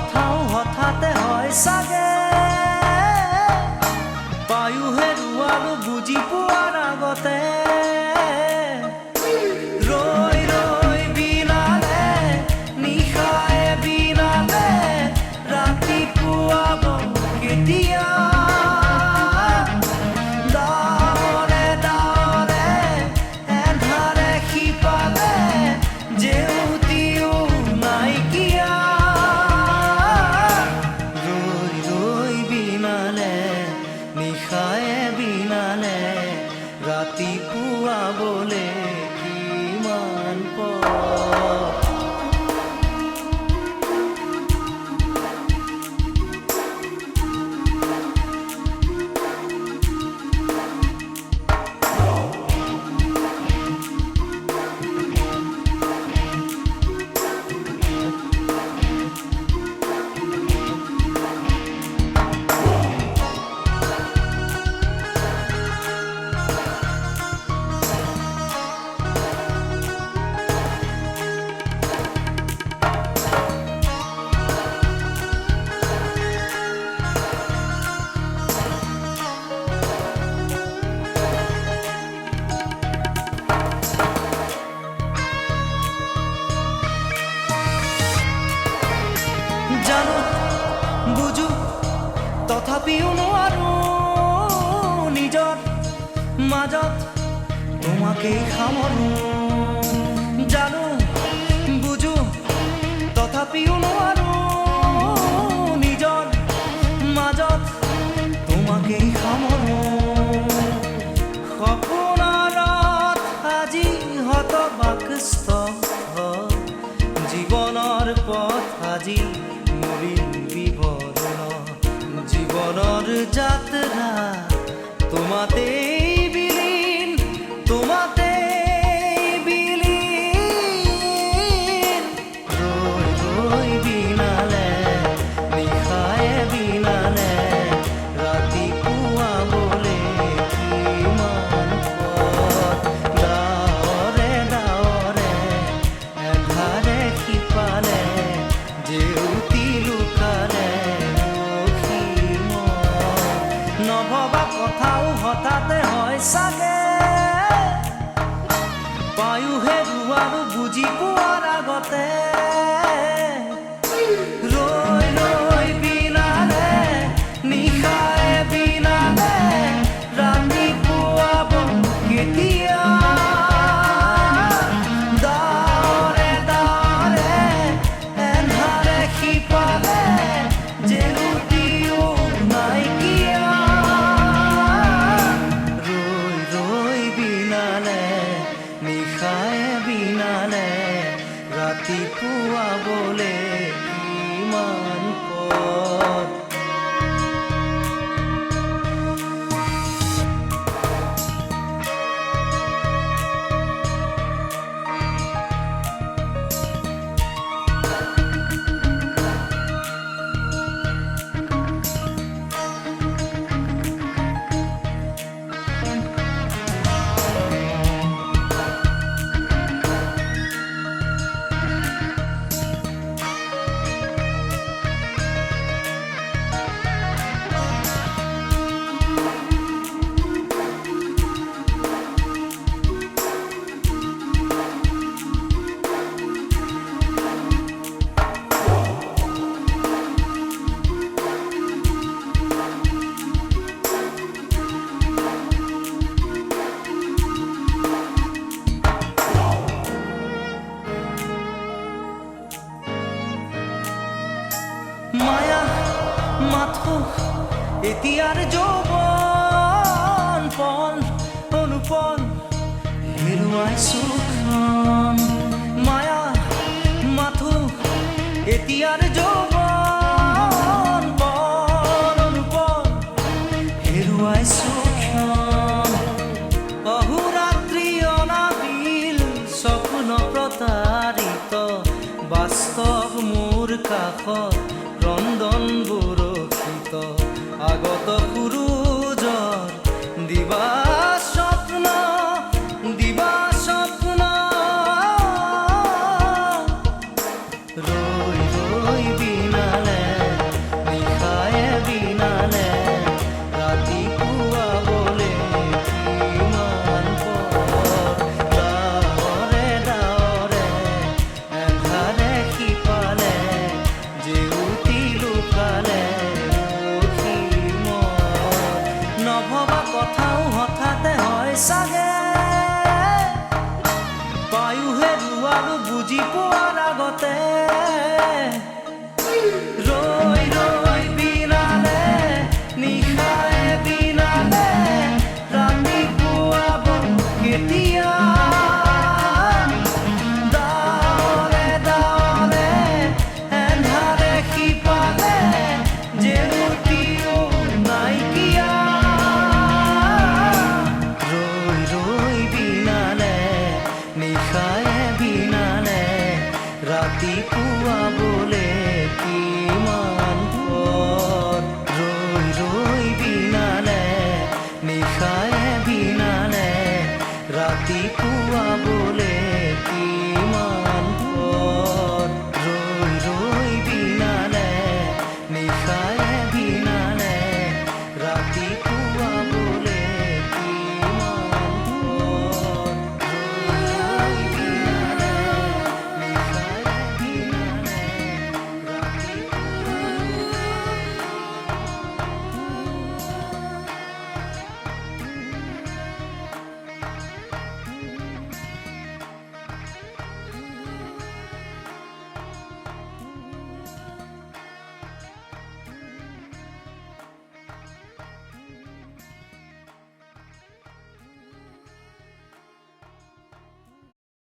কথাও হঠাতে হয় চাগে পায়ো হেৰুৱালো বুজি পোৱাৰ আগতে ৰৈ ৰৈ বিনালে নিশায়ে বিনালে ৰাতিপুৱাব কেতিয়া ৰাতিপুৱা বলে কিমান জানো বুঝো তথাপিও নোৱাৰো নিজৰ মাজত তোমাকেই সামৰো জানো বুঝো তথাপিও নোৱাৰো নিজৰ মাজত তোমাকেই সামৰো সপোনত আজি হতবাকস্থ জীৱনৰ পথ আজি জীবনৰ যাত্ৰা তোমাতেই বিলীন তোমাতেই বিলীন ৰৈ ৰৈ বিনালে নিশায়ে বিনালে ৰাতিপুৱা বলে কিমান পথ ডাৱৰে ডাৱৰে এধাৰে সিপালে জেউতি লুকালে নভবা কথাও হঠাতে হয় চাগে পায়ো হেৰুৱালো বুজি পোৱাৰ আগতে ৰৈ ৰৈ বিনালে নিশায়ে বিনালে ৰাতিপুৱাব কেতিয়া ডাৱৰে ডাৱৰে এন্ধাৰে সিপালে জেউতিও নাইকিয়া নিশায়ে বিনালে ৰাতিপুৱা বলে কিমান পথ মায়া মাথো এতিয়াৰ যৌৱন পণ অনুপণ হেৰুৱাইছো মায়া মাথো এতিয়াৰ যৌৱন পণ অনুপণ হেৰুৱাইছো অহোৰাত্ৰি অনাবিল স্বপ্ন প্ৰতাৰিত বাস্তৱ মোৰ কাষত ৰন্ধন বৰষিত আগত সূৰুজৰ দিবা স্বপ্ন ৰৈ ৰৈ বিনালে আৰু বুজি পোৱাৰ আগতে ৰৈ ৰৈ বিনালে নিশায়ে বিনালে ৰাতিপুৱা কেতিয়া ডাৱৰে ডাৱৰে এন্ধাৰে সিপালে জেউতিও নাইকিয়া ৰৈ ৰৈ বিনালে নিশায়ে বিনালে ৰাতিপুৱা বোলে কি